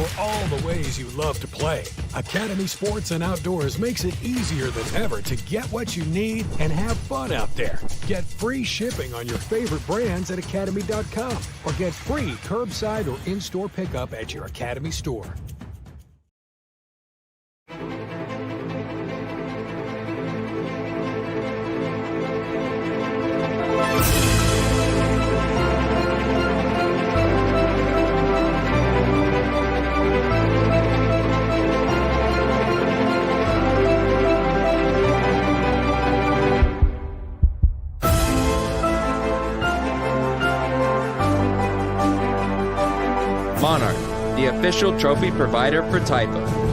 for all the ways you love to play. Academy Sports and Outdoors makes it easier than ever to get what you need and have fun out there. Get free shipping on your favorite brands at Academy.com or get free curbside or in-store pickup at your Academy store. Monarch, the official trophy provider for Taipa.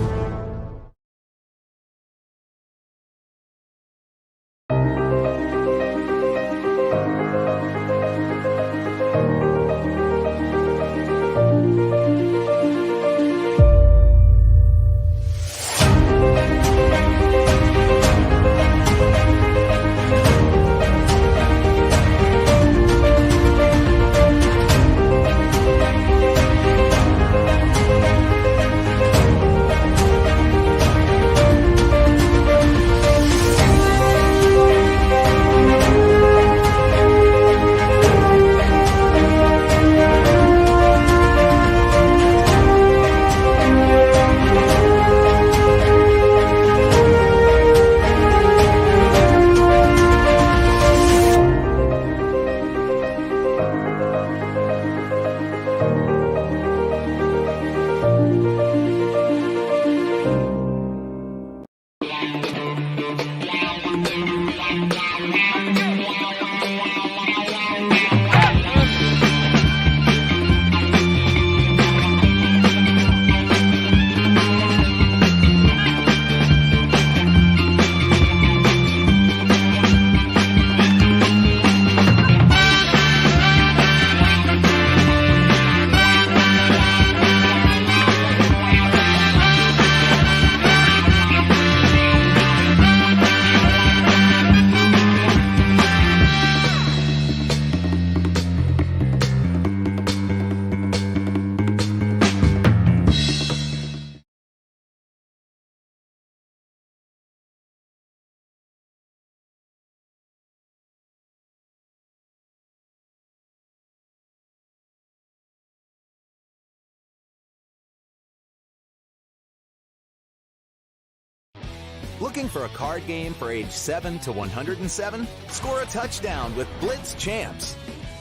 Looking for a card game for age 7 to 107? Score a touchdown with Blitz Champs.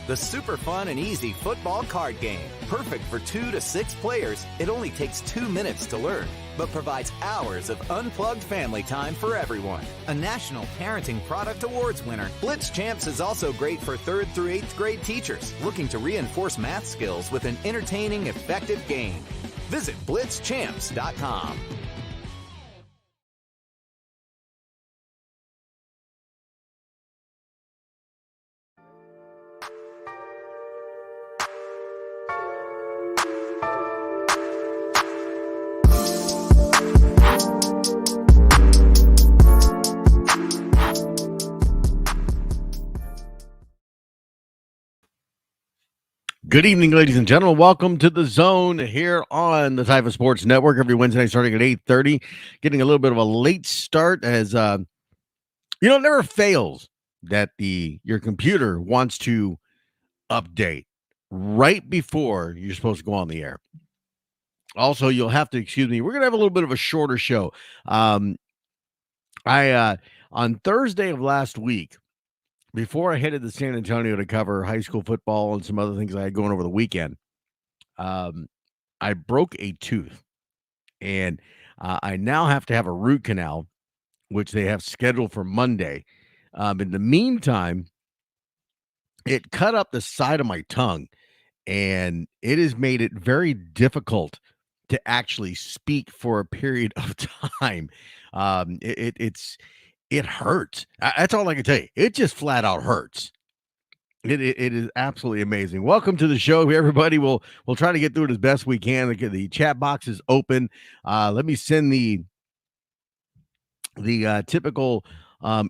The super fun and easy football card game. Perfect for 2 to 6 players. It only takes 2 minutes to learn, but provides hours of unplugged family time for everyone. A National Parenting Product Awards winner, Blitz Champs is also great for 3rd through 8th grade teachers looking to reinforce math skills with an entertaining, effective game. Visit blitzchamps.com. Good evening, ladies and gentlemen. Welcome to The Zone here on the Taipa Sports Network every Wednesday starting at 8:30. Getting a little bit of a late start as, it never fails that your computer wants to update right before you're supposed to go on the air. Also, you'll have to excuse me. We're going to have a little bit of a shorter show. On Thursday of last week, before I headed to San Antonio to cover high school football and some other things I had going over the weekend, I broke a tooth, and I now have to have a root canal, which they have scheduled for Monday. In the meantime, it cut up the side of my tongue, and it has made it very difficult to actually speak for a period of time. It hurts. That's all I can tell you. It just flat out hurts. It is absolutely amazing. Welcome to the show, everybody. We'll try to get through it as best we can. The chat box is open. Let me send the typical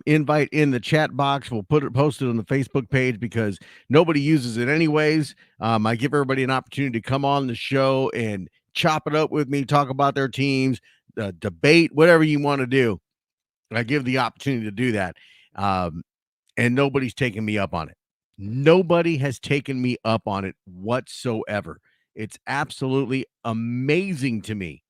invite in the chat box. We'll post it on the Facebook page because nobody uses it anyways. I give everybody an opportunity to come on the show and chop it up with me, talk about their teams, debate, whatever you want to do. I give the opportunity to do that. And nobody's taken me up on it. Nobody has taken me up on it whatsoever. It's absolutely amazing to me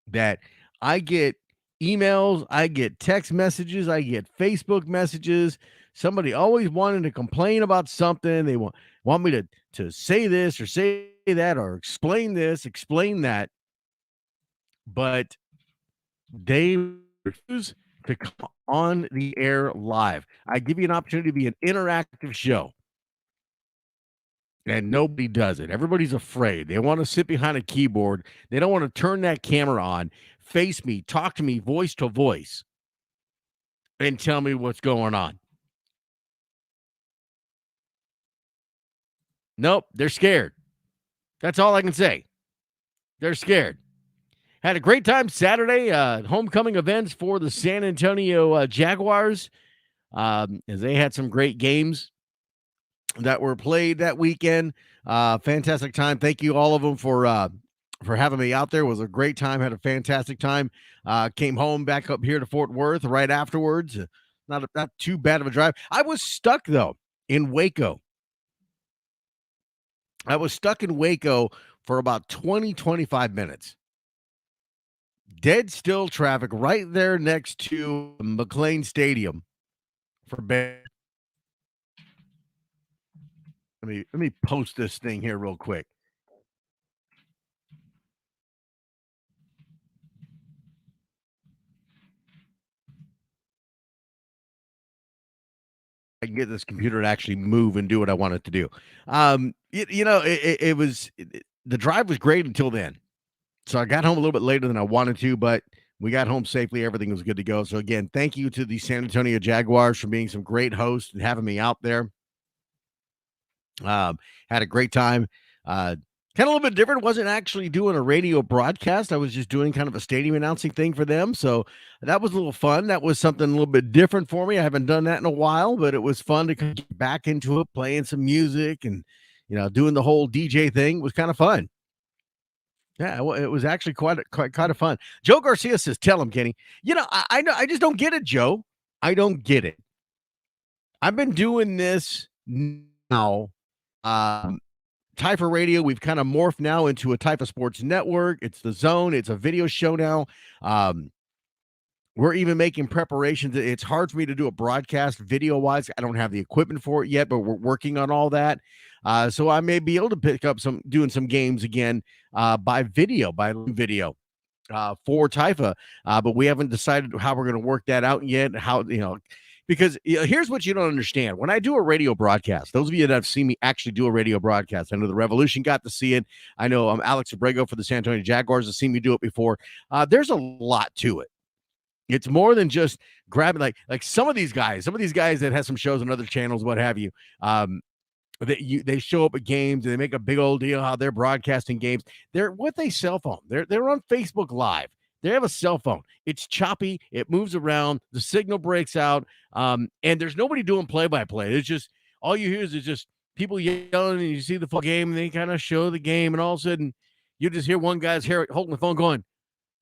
that I get emails, I get text messages, I get Facebook messages. Somebody always wanting to complain about something. They want me to say this or say that or explain this, explain that. But they refuse to come on the air live. I give you an opportunity to be an interactive show. And nobody does it. Everybody's afraid. They want to sit behind a keyboard. They don't want to turn that camera on, face me, talk to me voice to voice, and tell me what's going on. Nope, they're scared. That's all I can say. They're scared. Had a great time Saturday, homecoming events for the San Antonio Jaguars, as they had some great games that were played that weekend. Fantastic time. Thank you, all of them, for having me out there. It was a great time. Had a fantastic time. Came home back up here to Fort Worth right afterwards. Not too bad of a drive. I was stuck, though, in Waco. I was stuck in Waco for about 20, 25 minutes. Dead still traffic right there next to McLean Stadium for Bears. Let me post this thing here real quick. I can get this computer to actually move and do what I want it to do. It was the drive was great until then. So I got home a little bit later than I wanted to, but we got home safely. Everything was good to go. So again, thank you to the San Antonio Jaguars for being some great hosts and having me out there. Had a great time. Kind of a little bit different. Wasn't actually doing a radio broadcast. I was just doing kind of a stadium announcing thing for them. So that was a little fun. That was something a little bit different for me. I haven't done that in a while, but it was fun to get back into it, playing some music and, doing the whole DJ thing. It was kind of fun. Yeah, it was actually quite kind of fun. Joe Garcia says, "Tell him, Kenny." I know. I just don't get it, Joe. I don't get it. I've been doing this now. Typha Radio, we've kind of morphed now into a Typha Sports Network. It's the Zone. It's a video show now. We're even making preparations. It's hard for me to do a broadcast video-wise. I don't have the equipment for it yet, but we're working on all that. So I may be able to pick up doing some games again by video for Typha. But we haven't decided how we're going to work that out yet. Because here's what you don't understand. When I do a radio broadcast, those of you that have seen me actually do a radio broadcast, I know the Revolution got to see it. I know Alex Abrego for the San Antonio Jaguars has seen me do it before. There's a lot to it. It's more than just grabbing like some of these guys that have some shows on other channels, what have you. They show up at games and they make a big old deal how they're broadcasting games. They're with a cell phone. They're on Facebook Live. They have a cell phone. It's choppy. It moves around. The signal breaks out. And there's nobody doing play-by-play. It's just all you hear is just people yelling, and you see the full game, and they kind of show the game, and all of a sudden you just hear one guy's hair holding the phone going,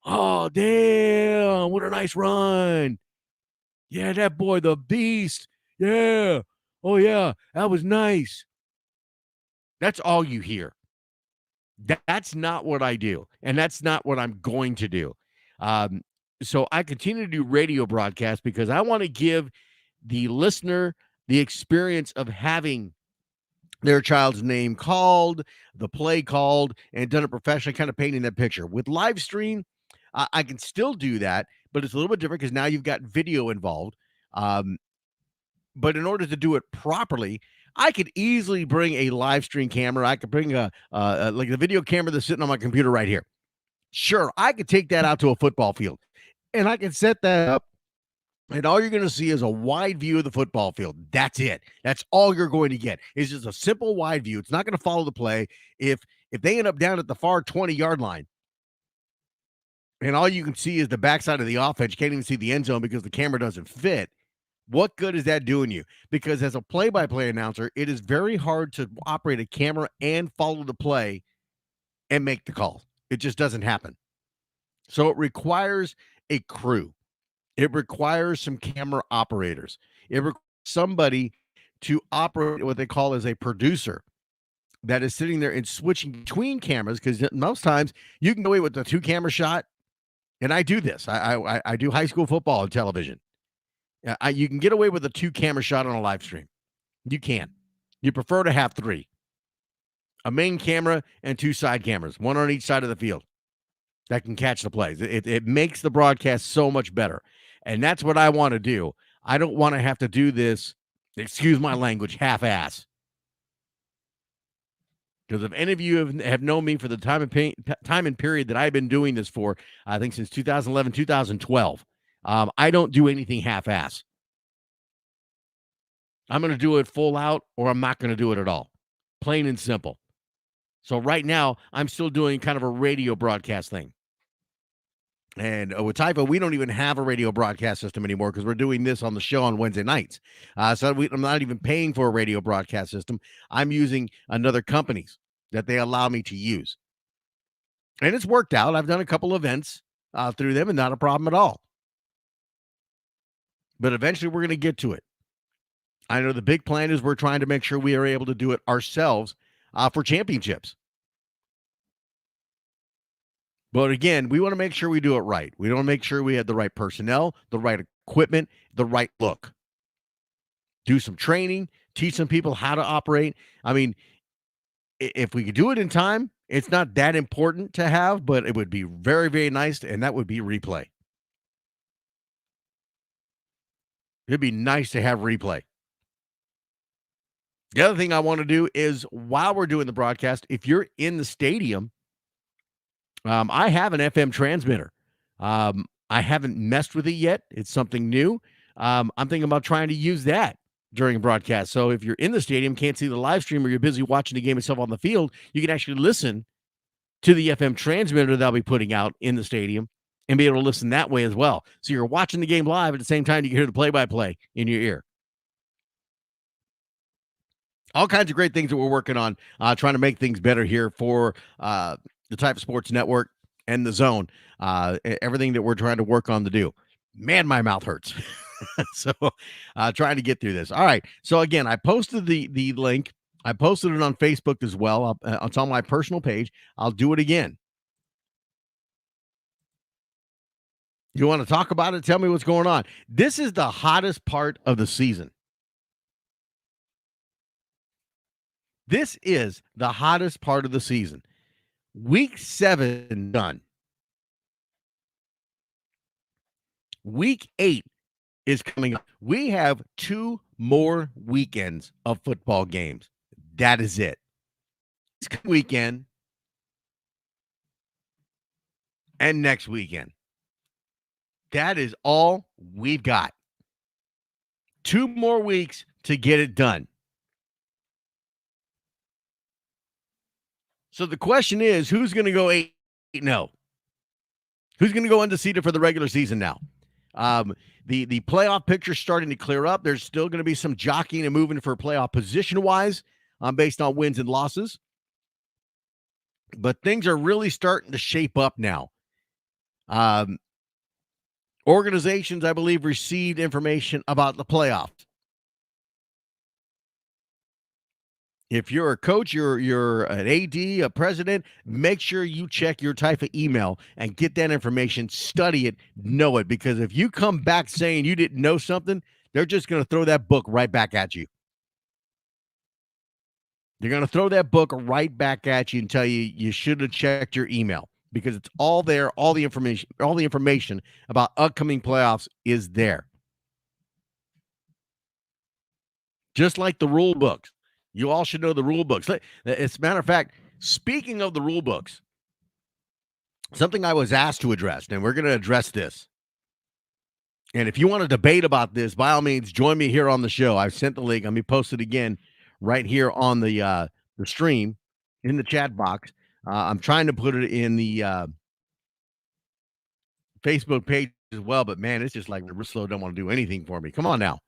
"Oh, damn, what a nice run. Yeah, that boy, the beast. Yeah. Oh, yeah, that was nice." That's all you hear. That's not what I do, and that's not what I'm going to do. So I continue to do radio broadcasts because I want to give the listener the experience of having their child's name called, the play called, and done it professionally, kind of painting that picture. With live stream, I can still do that, but it's a little bit different because now you've got video involved. But in order to do it properly, I could easily bring a live stream camera. I could bring like the video camera that's sitting on my computer right here. Sure, I could take that out to a football field, and I can set that up, and all you're going to see is a wide view of the football field. That's it. That's all you're going to get. It's just a simple wide view. It's not going to follow the play. If they end up down at the far 20-yard line, and all you can see is the backside of the offense, you can't even see the end zone because the camera doesn't fit. What good is that doing you? Because as a play-by-play announcer, it is very hard to operate a camera and follow the play and make the call. It just doesn't happen. So it requires a crew. It requires some camera operators. It requires somebody to operate what they call as a producer that is sitting there and switching between cameras, because most times you can go away with the 2-camera shot. And I do this. I do high school football on television. You can get away with a 2-camera shot on a live stream. You can. You prefer to have 3. A main camera and 2 side cameras, one on each side of the field that can catch the plays. It makes the broadcast so much better. And that's what I want to do. I don't want to have to do this, excuse my language, half-ass. Because if any of you have known me for the time and period that I've been doing this for, I think since 2011, 2012, I don't do anything half-ass. I'm going to do it full out, or I'm not going to do it at all. Plain and simple. So right now, I'm still doing kind of a radio broadcast thing. And with Typo, we don't even have a radio broadcast system anymore because we're doing this on the show on Wednesday nights. So I'm not even paying for a radio broadcast system. I'm using another company's that they allow me to use. And it's worked out. I've done a couple events through them and not a problem at all. But eventually we're going to get to it. I know the big plan is we're trying to make sure we are able to do it ourselves for championships. But again, we want to make sure we do it right. We want to make sure we have the right personnel, the right equipment, the right look. Do some training, teach some people how to operate. I mean, if we could do it in time, it's not that important to have, but it would be very, very nice, and that would be replay. It'd be nice to have replay. The other thing I want to do is, while we're doing the broadcast, if you're in the stadium, I have an FM transmitter. I haven't messed with it yet. It's something new. I'm thinking about trying to use that during broadcast. So if you're in the stadium, can't see the live stream, or you're busy watching the game itself on the field, you can actually listen to the FM transmitter that I'll be putting out in the stadium and be able to listen that way as well. So you're watching the game live at the same time you can hear the play-by-play in your ear. All kinds of great things that we're working on, trying to make things better here for the Type Sports Network and the Zone. Everything that we're trying to work on to do. Man, my mouth hurts. So trying to get through this. All right. So again, I posted the link. I posted it on Facebook as well. It's on my personal page. I'll do it again. You want to talk about it? Tell me what's going on. This is the hottest part of the season. This is the hottest part of the season. Week 7 done. Week 8 is coming up. We have 2 more weekends of football games. That is it. This weekend and next weekend. That is all we've got. 2 more weeks to get it done. So the question is, who's going to go 8-0? Who's going to go undefeated for the regular season now? The playoff picture's starting to clear up. There's still going to be some jockeying and moving for playoff position-wise based on wins and losses. But things are really starting to shape up now. Organizations, I believe, received information about the playoffs. If you're a coach, you're an AD, a president, make sure you check your type of email and get that information, study it, know it. Because if you come back saying you didn't know something, they're just going to throw that book right back at you. They're going to throw that book right back at you and tell you you should have checked your email, because it's all there. All the information about upcoming playoffs is there. Just like the rule books. You all should know the rule books. As a matter of fact, speaking of the rule books, something I was asked to address, and we're going to address this. And if you want to debate about this, by all means, join me here on the show. I've sent the link. Let me post it again right here on the stream in the chat box. I'm trying to put it in the Facebook page as well, but man, it's just like Russell don't want to do anything for me. Come on now.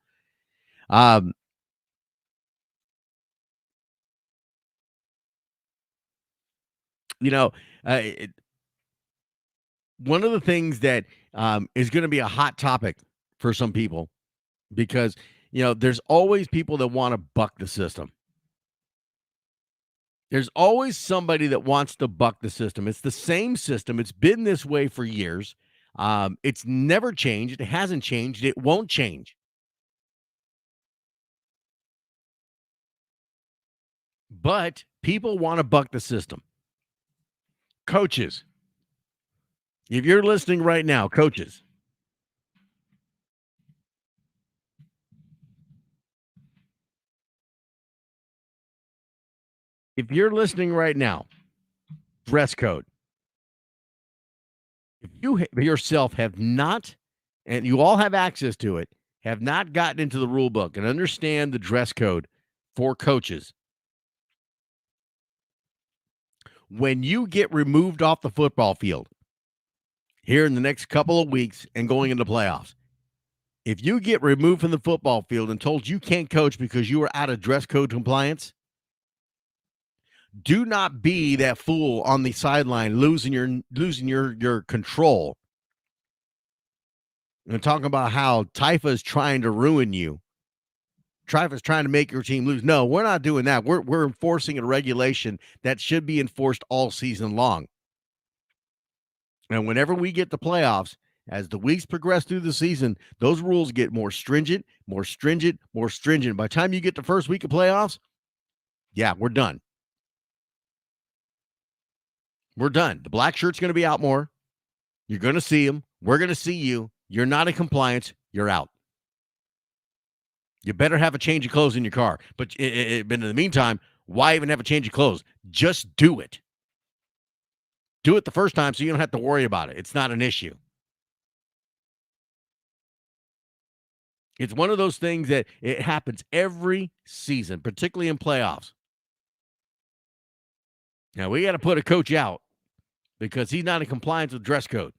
one of the things that is going to be a hot topic for some people, because there's always people that want to buck the system. There's always somebody that wants to buck the system. It's the same system. It's been this way for years. It's never changed. It hasn't changed. It won't change. But people want to buck the system. Coaches, if you're listening right now, coaches, if you're listening right now, dress code. If you yourself have not, and you all have access to it, have not gotten into the rule book and understand the dress code for coaches, when you get removed off the football field here in the next couple of weeks and going into playoffs, if you get removed from the football field and told you can't coach because you are out of dress code compliance, do not be that fool on the sideline losing your control and talking about how Taifa is trying to ruin you. Taifa's trying to make your team lose. No, we're not doing that. We're enforcing a regulation that should be enforced all season long. And whenever we get to playoffs, as the weeks progress through the season, those rules get more stringent, more stringent, more stringent. By the time you get to first week of playoffs, yeah, we're done. We're done. The black shirt's going to be out more. You're going to see them. We're going to see you. You're not in compliance. You're out. You better have a change of clothes in your car. But in the meantime, why even have a change of clothes? Just do it. Do it the first time so you don't have to worry about it. It's not an issue. It's one of those things that it happens every season, particularly in playoffs. Now, we got to put a coach out because he's not in compliance with dress code.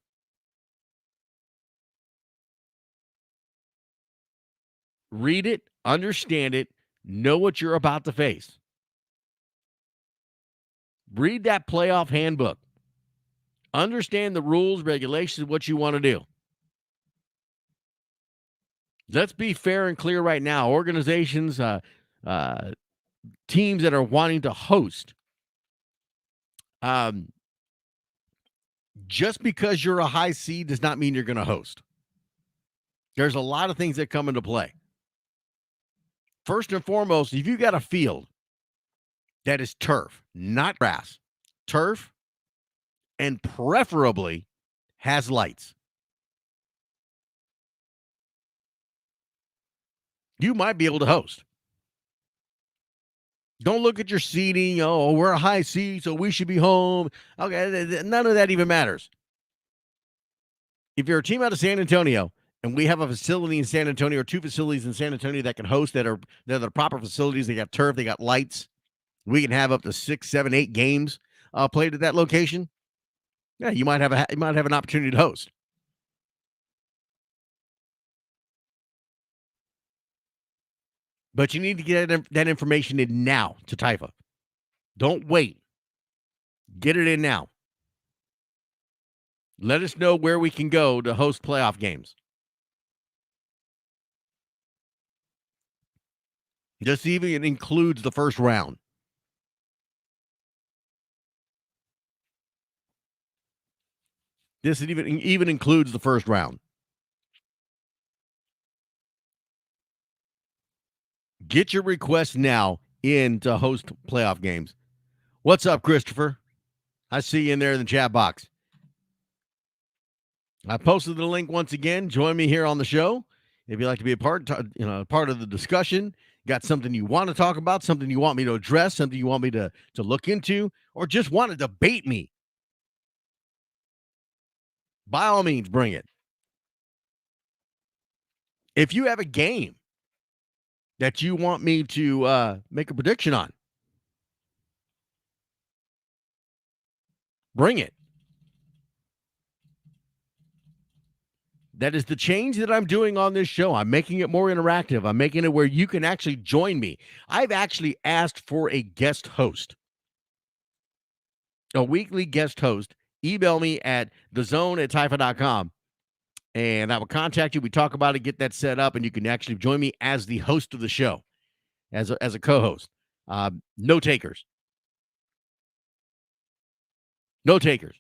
Read it, understand it, know what you're about to face. Read that playoff handbook. Understand the rules, regulations, what you want to do. Let's be fair and clear right now. Organizations, teams that are wanting to host, just because you're a high seed does not mean you're going to host. There's a lot of things that come into play. First and foremost, if you got a field that is turf, not grass, turf, and preferably has lights, you might be able to host. Don't look at your seeding. Oh, we're a high seed, so we should be home. Okay, none of that even matters. If you're a team out of San Antonio and we have a facility in San Antonio or two facilities in San Antonio that can host they're the proper facilities, they got turf, they got lights, we can have up to 6, 7, 8 games played at that location. Yeah, you might have an opportunity to host. But you need to get that information in now to Taifa. Don't wait. Get it in now. Let us know where we can go to host playoff games. Just even it includes the first round. This even includes the first round. Get your requests now in to host playoff games. What's up, Christopher? I see you in there in the chat box. I posted the link once again. Join me here on the show. If you'd like to be a part of the discussion, got something you want to talk about, something you want me to address, something you want me to look into, or just want to debate me, by all means, bring it. If you have a game that you want me to make a prediction on, bring it. That is the change that I'm doing on this show. I'm making it more interactive. I'm making it where you can actually join me. I've actually asked for a guest host, a weekly guest host email me at thezone@typha.com, and I will contact you. We talk about it, get that set up, and you can actually join me as the host of the show, as a co-host. No takers. No takers.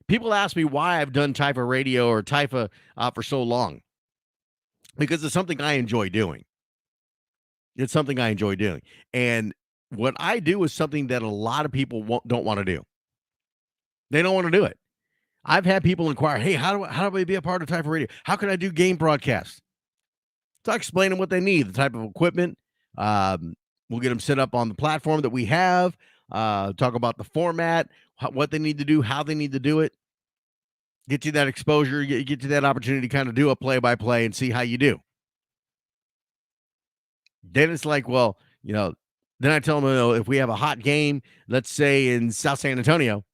People ask me why I've done Typha Radio or Typha for so long, because it's something I enjoy doing. It's something I enjoy doing. And what I do is something that a lot of people don't want to do. They don't want to do it. I've had people inquire, hey, how do I be a part of Typha Radio? How can I do game broadcasts? So I explain them what they need, the type of equipment. We'll get them set up on the platform that we have, talk about the format, what they need to do, how they need to do it. Get you that exposure, get you that opportunity to kind of do a play-by-play and see how you do. Then it's like, well, then I tell them, if we have a hot game, let's say in South San Antonio,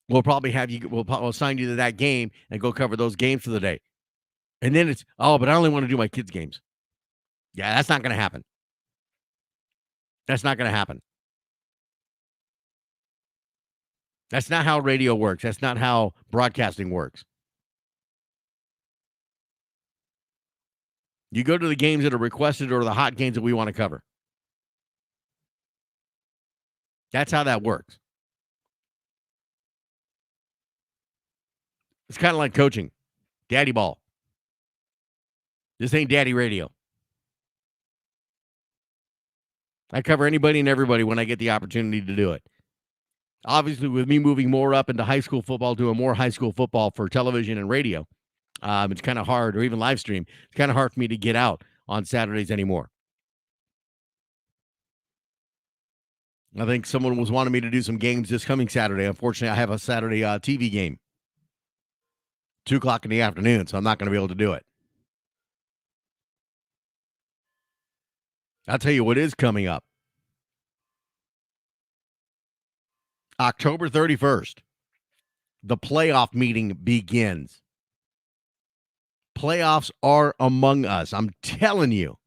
we'll probably have you, we'll assign you to that game and go cover those games for the day. And then it's, but I only want to do my kids' games. Yeah, that's not going to happen. That's not going to happen. That's not how radio works. That's not how broadcasting works. You go to the games that are requested or the hot games that we want to cover. That's how that works. It's kind of like coaching. Daddy ball. This ain't daddy radio. I cover anybody and everybody when I get the opportunity to do it. Obviously, with me moving more up into high school football, doing more high school football for television and radio, it's kind of hard, or even live stream, it's kind of hard for me to get out on Saturdays anymore. I think someone was wanting me to do some games this coming Saturday. Unfortunately, I have a Saturday TV game, 2:00 in the afternoon, so I'm not going to be able to do it. I'll tell you what is coming up. October 31st, the playoff meeting begins. Playoffs are among us. I'm telling you.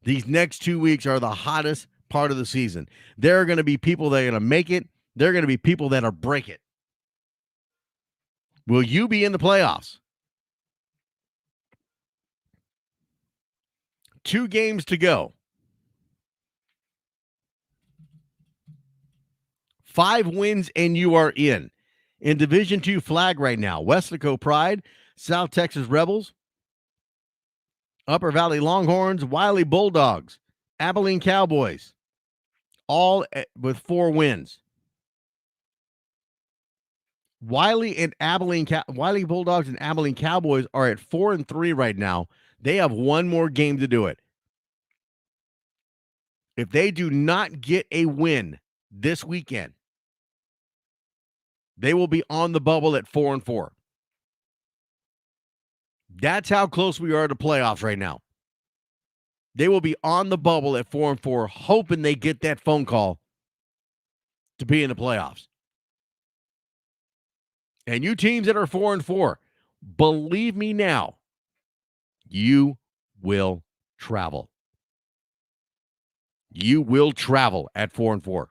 These next 2 weeks are the hottest part of the season. There are going to be people that are going to make it. There are going to be people that are break it. Will you be in the playoffs? 2 games to go. 5 wins and you are in. In Division II flag right now, Weslaco Pride, South Texas Rebels, Upper Valley Longhorns, Wiley Bulldogs, Abilene Cowboys, all with 4 wins. Wiley Bulldogs and Abilene Cowboys are at 4-3 right now. They have 1 more game to do it. If they do not get a win this weekend, they will be on the bubble at 4-4. That's how close we are to playoffs right now. They will be on the bubble at 4-4, hoping they get that phone call to be in the playoffs. And you teams that are 4-4, believe me now, you will travel. You will travel at 4-4.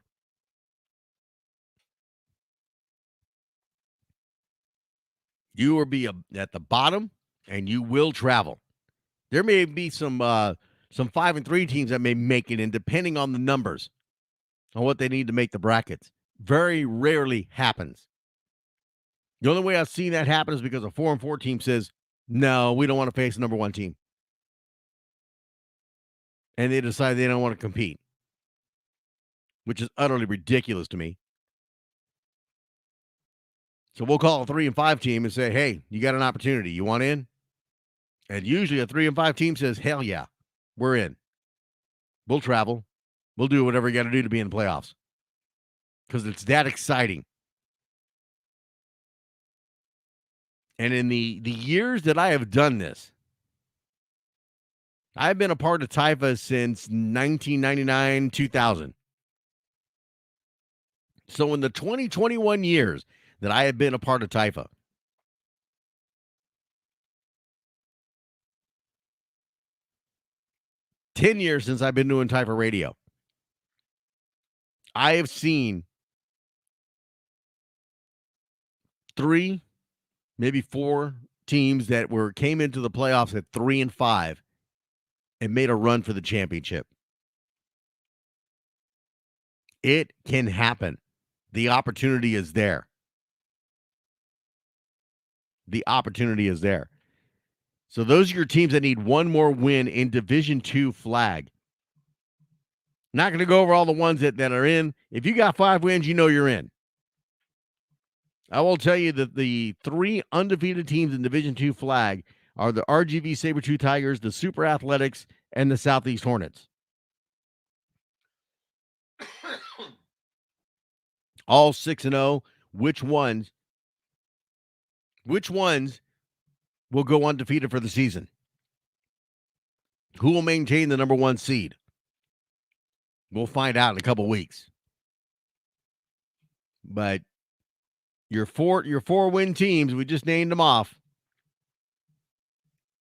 You will be at the bottom, and you will travel. There may be some 5-3 teams that may make it in, depending on the numbers, on what they need to make the brackets. Very rarely happens. The only way I've seen that happen is because a 4-4 team says, no, we don't want to face the number 1 team. And they decide they don't want to compete, which is utterly ridiculous to me. So we'll call a 3-5 team and say, hey, you got an opportunity. You want in? And usually a 3-5 team says, hell yeah, we're in. We'll travel. We'll do whatever you got to do to be in the playoffs. Because it's that exciting. And in the years that I have done this, I've been a part of Typha since 1999, 2000. So in the 2021 years that I have been a part of Typha, ten years since I've been doing Typha Radio, I have seen 3, maybe 4 teams that came into the playoffs at 3-5 and made a run for the championship. It can happen. The opportunity is there. The opportunity is there. So those are your teams that need one more win in Division II flag. Not going to go over all the ones that are in. If you got 5 wins, you know you're in. I will tell you that the 3 undefeated teams in Division II flag are the RGV Sabertooth Tigers, the Super Athletics, and the Southeast Hornets. All 6-0. Which ones will go undefeated for the season? Who will maintain the number 1 seed? We'll find out in a couple weeks. But your 4-win teams, we just named them off,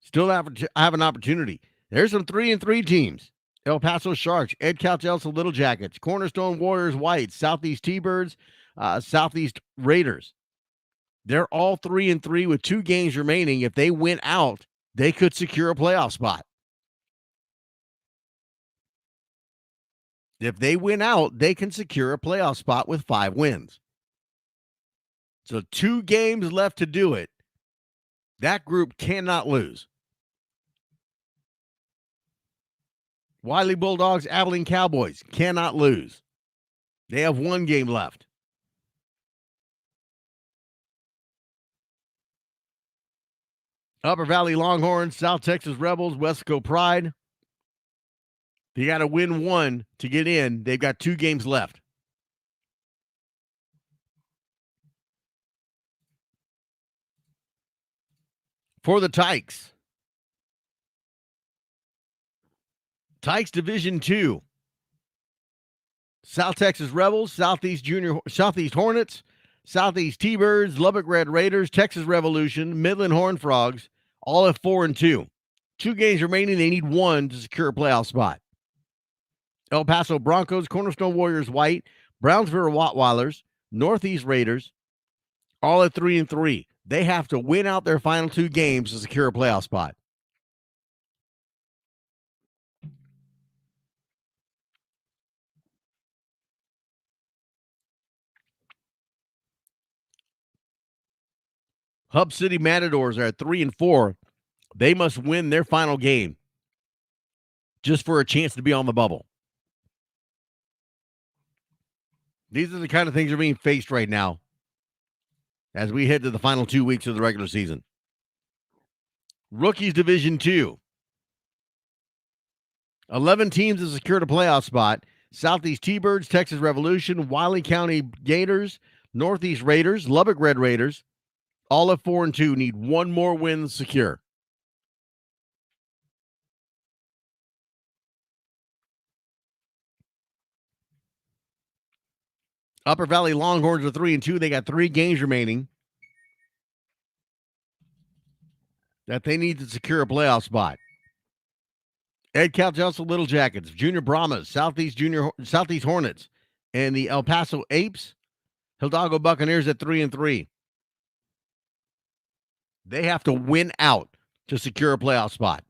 still have an opportunity. There's some 3-3 teams. El Paso Sharks, Ed Calcelsa Little Jackets, Cornerstone Warriors Whites, Southeast T-Birds, Southeast Raiders. They're all 3-3 with 2 games remaining. If they win out, they could secure a playoff spot. If they win out, they can secure a playoff spot with 5 wins. So 2 games left to do it. That group cannot lose. Wiley Bulldogs, Abilene Cowboys cannot lose. They have 1 game left. Upper Valley Longhorns, South Texas Rebels, Wesco Pride. They got to win 1 to get in. They've got 2 games left. For the Tykes. Tykes Division II. South Texas Rebels, Southeast Hornets, Southeast T-Birds, Lubbock Red Raiders, Texas Revolution, Midland Horned Frogs, all at 4-2. 2 games remaining. They need 1 to secure a playoff spot. El Paso Broncos, Cornerstone Warriors White, Brownsville Rottweilers, Northeast Raiders, all at 3-3. They have to win out their final 2 games to secure a playoff spot. Hub City Matadors are at 3-4. They must win their final game just for a chance to be on the bubble. These are the kind of things that are being faced right now as we head to the final 2 weeks of the regular season. Rookies Division II. 11 teams have secured a playoff spot. Southeast T-Birds, Texas Revolution, Wiley County Gators, Northeast Raiders, Lubbock Red Raiders, all at 4-2, need 1 more win to secure. Upper Valley Longhorns are 3-2. They got 3 games remaining that they need to secure a playoff spot. Ed Calcelsa Little Jackets, Junior Brahmas, Southeast Hornets, and the El Paso Apes, Hidalgo Buccaneers at 3-3. They have to win out to secure a playoff spot.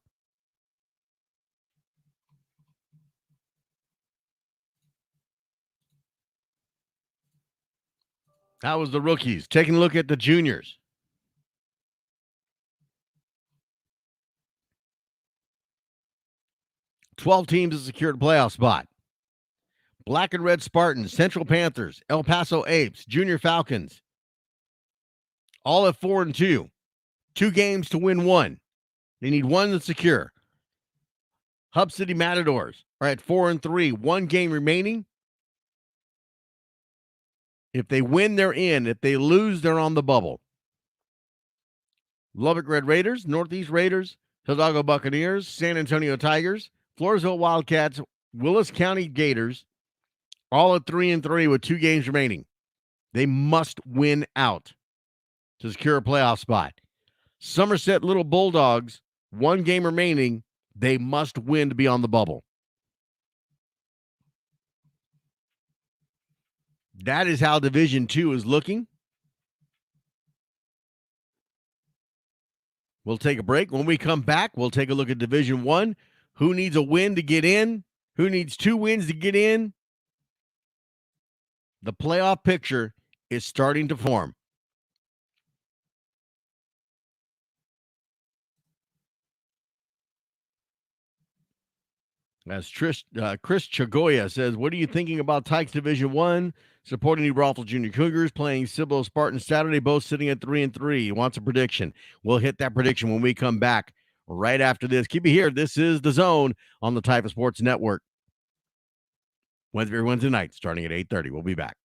That was the rookies. Taking a look at the juniors. Twelve teams have secured a playoff spot. Black and Red Spartans, Central Panthers, El Paso Apes, Junior Falcons, all at 4-2. 2 games to win 1. They need 1 to secure. Hub City Matadors are at 4-3. 1 game remaining. If they win, they're in. If they lose, they're on the bubble. Lubbock Red Raiders, Northeast Raiders, Hidalgo Buccaneers, San Antonio Tigers, Floresville Wildcats, Willis County Gators, all at 3-3 with 2 games remaining. They must win out to secure a playoff spot. Somerset Little Bulldogs, 1 game remaining. They must win to be on the bubble. That is how Division II is looking. We'll take a break. When we come back, we'll take a look at Division One. Who needs a win to get in? Who needs 2 wins to get in? The playoff picture is starting to form. As Chris Chagoya says, what are you thinking about Tykes Division One? Supporting New Braunfels Junior Cougars, playing Cibolo Spartans Saturday, both sitting at 3-3. He wants a prediction. We'll hit that prediction when we come back right after this. Keep it here. This is The Zone on the Type of Sports Network. Wednesday night, starting at 8:30. We'll be back.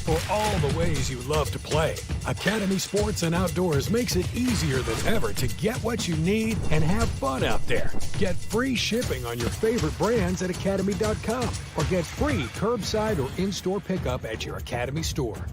For all the ways you love to play, Academy Sports and Outdoors makes it easier than ever to get what you need and have fun out there. Get free shipping on your favorite brands at Academy.com or get free curbside or in-store pickup at your Academy store.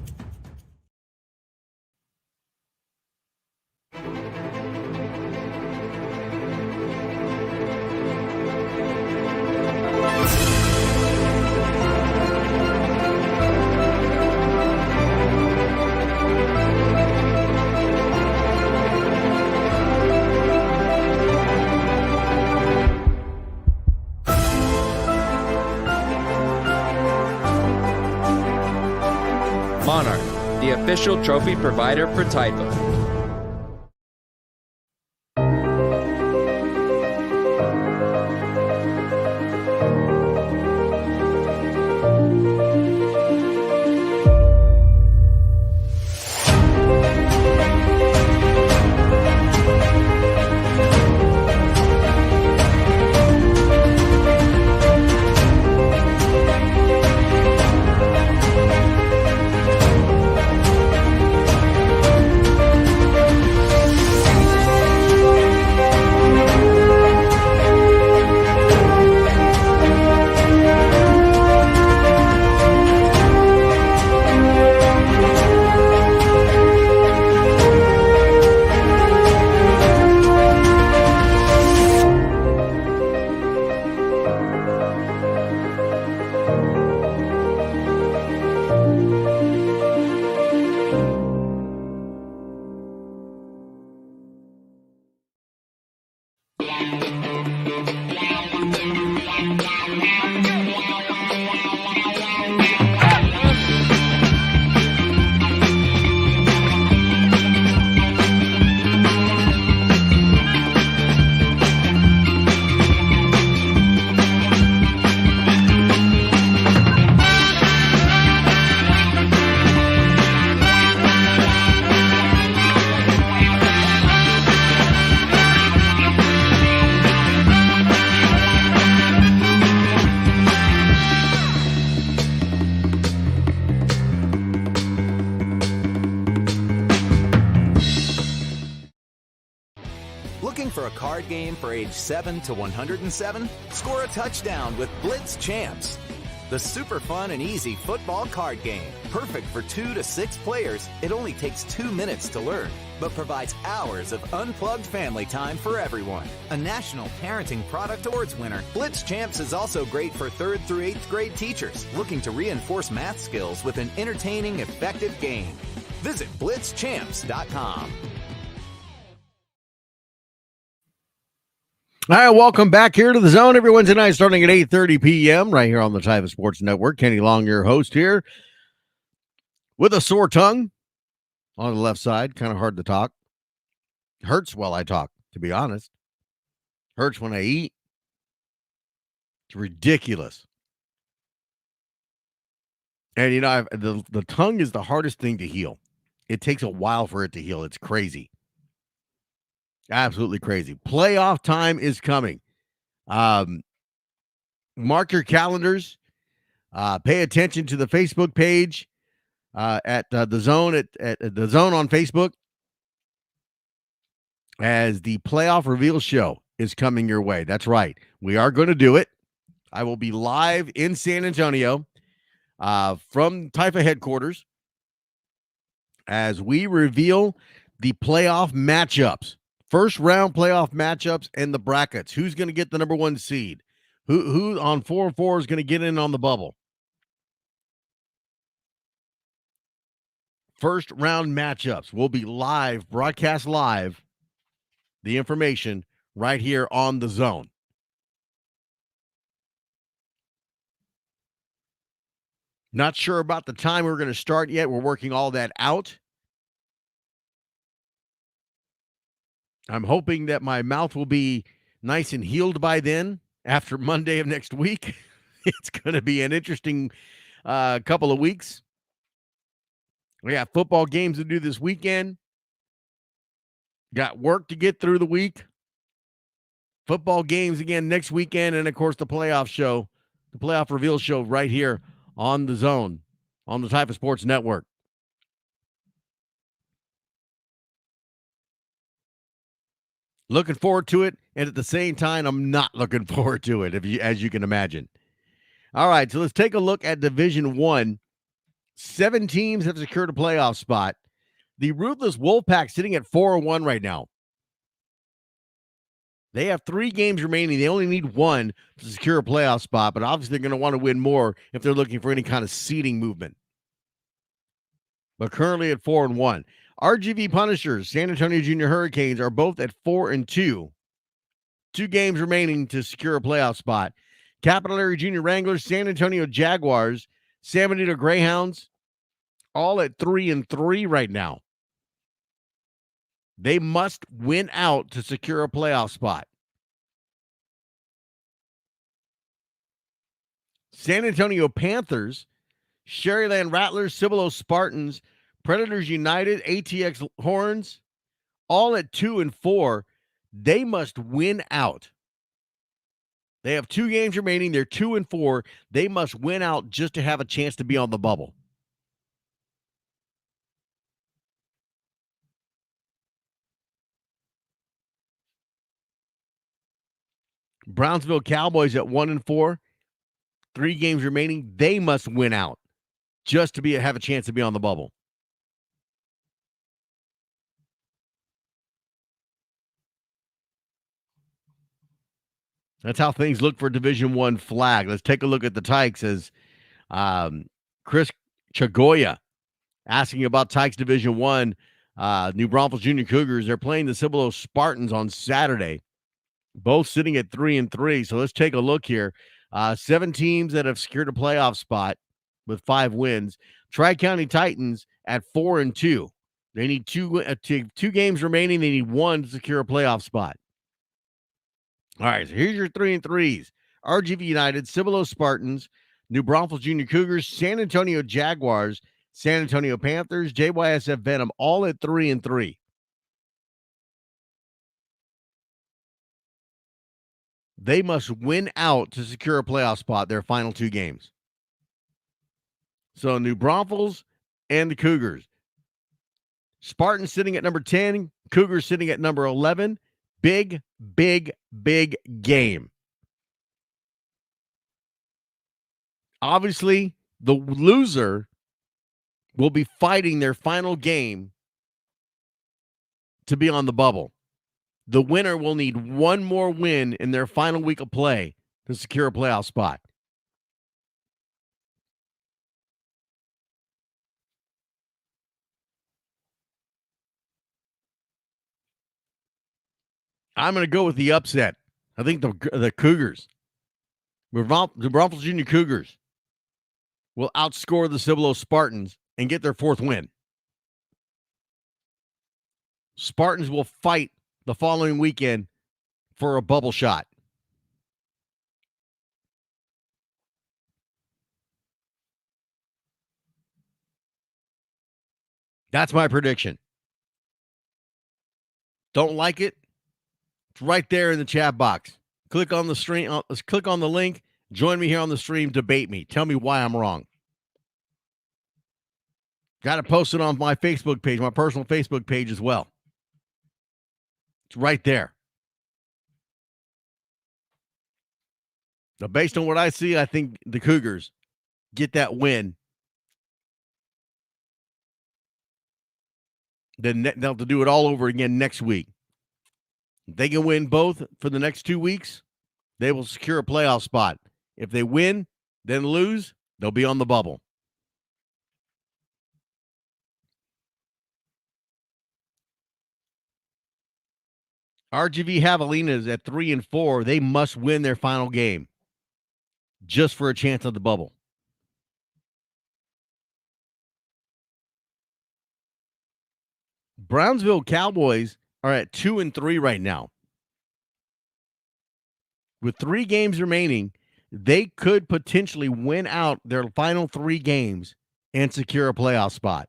Monarch, the official trophy provider for Typo. Looking for a card game for age 7 to 107? Score a touchdown with Blitz Champs. The super fun and easy football card game. Perfect for 2 to 6 players. It only takes 2 minutes to learn, but provides hours of unplugged family time for everyone. A National Parenting Product Awards winner, Blitz Champs is also great for 3rd through 8th grade teachers looking to reinforce math skills with an entertaining, effective game. Visit blitzchamps.com. All right, welcome back here to The Zone every Wednesday night starting at 8:30 p.m. right here on the Type of Sports Network. Kenny Long, your host here, with a sore tongue on the left side. Kind of hard to talk. Hurts while I talk, to be honest. Hurts when I eat. It's ridiculous. And, you know, the tongue is the hardest thing to heal. It takes a while for it to heal. It's crazy. Absolutely crazy. Playoff time is coming. Mark your calendars. Pay attention to the Facebook page at The Zone at The Zone on Facebook, as the playoff reveal show is coming your way. That's right. We are going to do it. I will be live in San Antonio from Typha headquarters as we reveal the playoff matchups First round playoff matchups and the brackets. Who's going to get the number 1 seed? Who on 4-4 is going to get in on the bubble? First round matchups will be live, broadcast live. The information right here on the Zone. Not sure about the time we're going to start yet. We're working all that out. I'm hoping that my mouth will be nice and healed by then, after Monday of next week. It's going to be an interesting couple of weeks. We got football games to do this weekend. Got work to get through the week. Football games again next weekend. And, of course, the playoff show, the playoff reveal show right here on the Zone, on the Type of Sports Network. Looking forward to it, and at the same time, I'm not looking forward to it, as you can imagine. All right, so let's take a look at Division I. 7 teams have secured a playoff spot. The Ruthless Wolfpack sitting at 4-1 right now. They have 3 games remaining. They only need 1 to secure a playoff spot, but obviously they're going to want to win more if they're looking for any kind of seeding movement. But currently at 4-1. RGV Punishers, San Antonio Junior Hurricanes are both at 4-2. 2 games remaining to secure a playoff spot. Capital Area Junior Wranglers, San Antonio Jaguars, San Benito Greyhounds, all at 3-3 right now. They must win out to secure a playoff spot. San Antonio Panthers, Sherryland Rattlers, Cibolo Spartans, Predators United, ATX Horns, all at 2-4. They must win out. They have 2 games remaining. They're 2-4. They must win out just to have a chance to be on the bubble. Brownsville Cowboys at 1-4. 3 games remaining. They must win out just to have a chance to be on the bubble. That's how things look for Division I flag. Let's take a look at the Tykes as Chris Chagoya asking about Tykes Division I. New Braunfels Junior Cougars, they're playing the Cibolo Spartans on Saturday, both sitting at 3-3. So let's take a look here. 7 teams that have secured a playoff spot with 5 wins. Tri-County Titans at 4-2. They need 2 games remaining. They need 1 to secure a playoff spot. All right, so here's your 3-3s. RGV United, Cibolo Spartans, New Braunfels Junior Cougars, San Antonio Jaguars, San Antonio Panthers, JYSF Venom, all at 3-3. They must win out to secure a playoff spot, their final 2 games. So New Braunfels and the Cougars. Spartans sitting at number 10, Cougars sitting at number 11. Big, big, big game. Obviously, the loser will be fighting their final game to be on the bubble. The winner will need 1 more win in their final week of play to secure a playoff spot. I'm going to go with the upset. I think the Cougars, the Braunfels Junior Cougars, will outscore the Cibolo Spartans and get their 4th win. Spartans will fight the following weekend for a bubble shot. That's my prediction. Don't like it? It's right there in the chat box. Click on the stream. Click on the link. Join me here on the stream. Debate me. Tell me why I'm wrong. Got it posted on my Facebook page, my personal Facebook page as well. It's right there. Now, based on what I see, I think the Cougars get that win. Then they'll have to do it all over again next week. If they can win both for the next 2 weeks, they will secure a playoff spot. If they win, then lose, they'll be on the bubble. RGV Javelinas at 3-4. They must win their final game just for a chance at the bubble. Brownsville Cowboys are at 2-3 right now. With 3 games remaining, they could potentially win out their final 3 games and secure a playoff spot.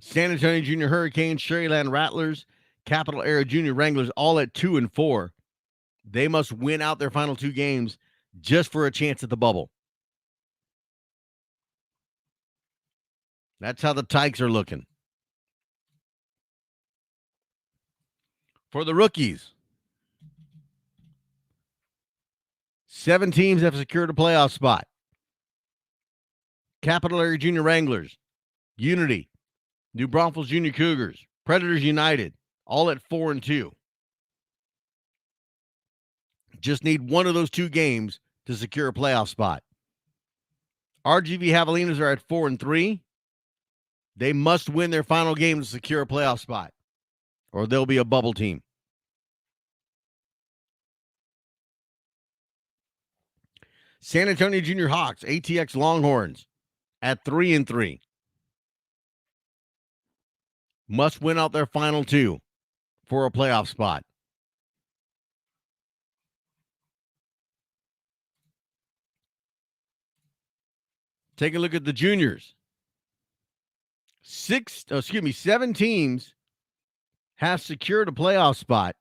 San Antonio Junior Hurricanes, Sherryland Rattlers, Capital Area Junior Wranglers, all at 2-4. They must win out their final 2 games just for a chance at the bubble. That's how the Tykes are looking. For the rookies, 7 teams have secured a playoff spot. Capital Area Junior Wranglers, Unity, New Braunfels Junior Cougars, Predators United, all at 4-2. Just need one of those 2 games to secure a playoff spot. RGV Javelinas are at 4-3. They must win their final game to secure a playoff spot, or they'll be a bubble team. San Antonio Junior Hawks, ATX Longhorns, at 3-3. Must win out their final 2 for a playoff spot. Take a look at the juniors. 7 teams have secured a playoff spot.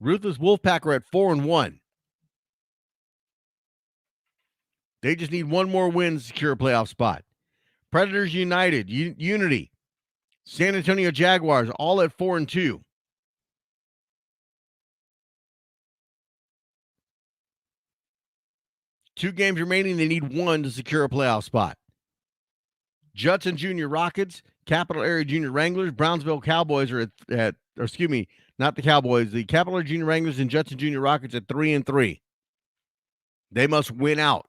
Ruthless Wolfpack are at 4-1. They just need one more win to secure a playoff spot. Predators United, Unity, San Antonio Jaguars, all at 4-2. Two games remaining. They need one to secure a playoff spot. Judson Junior Rockets, Capital Area Junior Wranglers, Brownsville Cowboys are not the Cowboys, the Capital Area Junior Wranglers and Judson Junior Rockets at 3-3. They must win out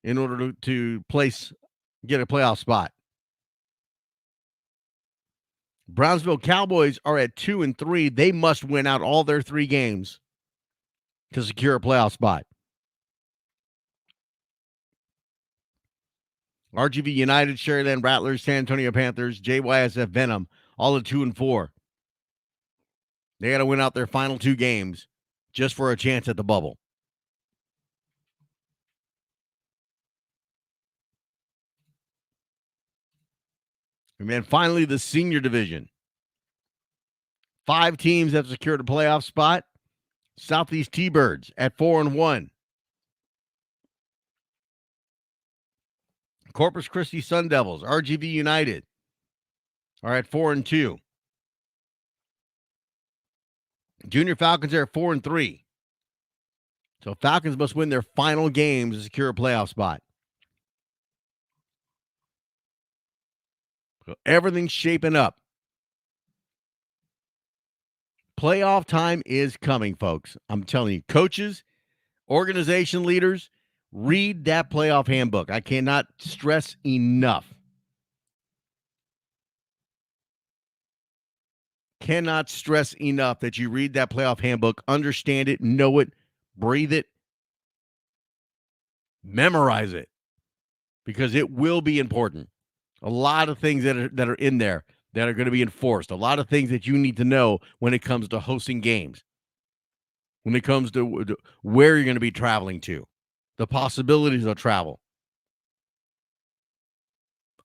in order to get a playoff spot. Brownsville Cowboys are at 2-3. They must win out all their 3 games to secure a playoff spot. RGV United, Sherryland Rattlers, San Antonio Panthers, JYSF Venom, all at 2-4. They got to win out their final 2 games just for a chance at the bubble. And then finally, the senior division. 5 teams have secured a playoff spot. Southeast T-Birds at 4-1. Corpus Christi Sun Devils, RGV United, are at 4-2. Junior Falcons are at 4-3. So Falcons must win their final games to secure a playoff spot. So everything's shaping up. Playoff time is coming, folks. I'm telling you, coaches, organization leaders, read that playoff handbook. I cannot stress enough. Cannot stress enough that you read that playoff handbook, understand it, know it, breathe it, memorize it, because it will be important. A lot of things that are in there that are going to be enforced. A lot of things that you need to know when it comes to hosting games, when it comes to where you're going to be traveling to, the possibilities of travel.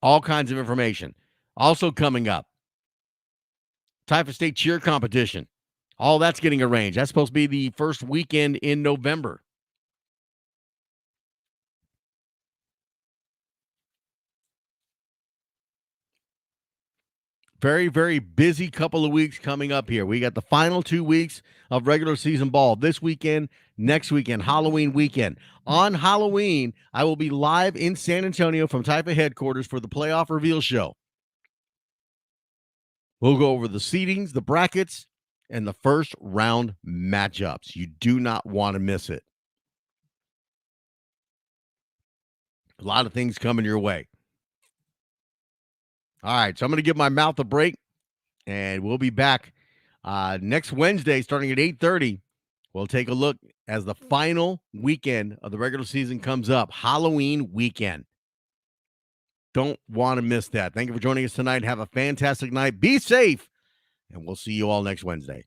All kinds of information. Also coming up, Typhus State cheer competition. All that's getting arranged. That's supposed to be the first weekend in November. Very, very busy couple of weeks coming up here. We got the final 2 weeks of regular season ball this weekend, next weekend, Halloween weekend. On Halloween, I will be live in San Antonio from Taifa headquarters for the playoff reveal show. We'll go over the seedings, the brackets, and the first round matchups. You do not want to miss it. A lot of things coming your way. All right, so I'm going to give my mouth a break, and we'll be back next Wednesday starting at 8:30. We'll take a look as the final weekend of the regular season comes up, Halloween weekend. Don't want to miss that. Thank you for joining us tonight. Have a fantastic night. Be safe, and we'll see you all next Wednesday.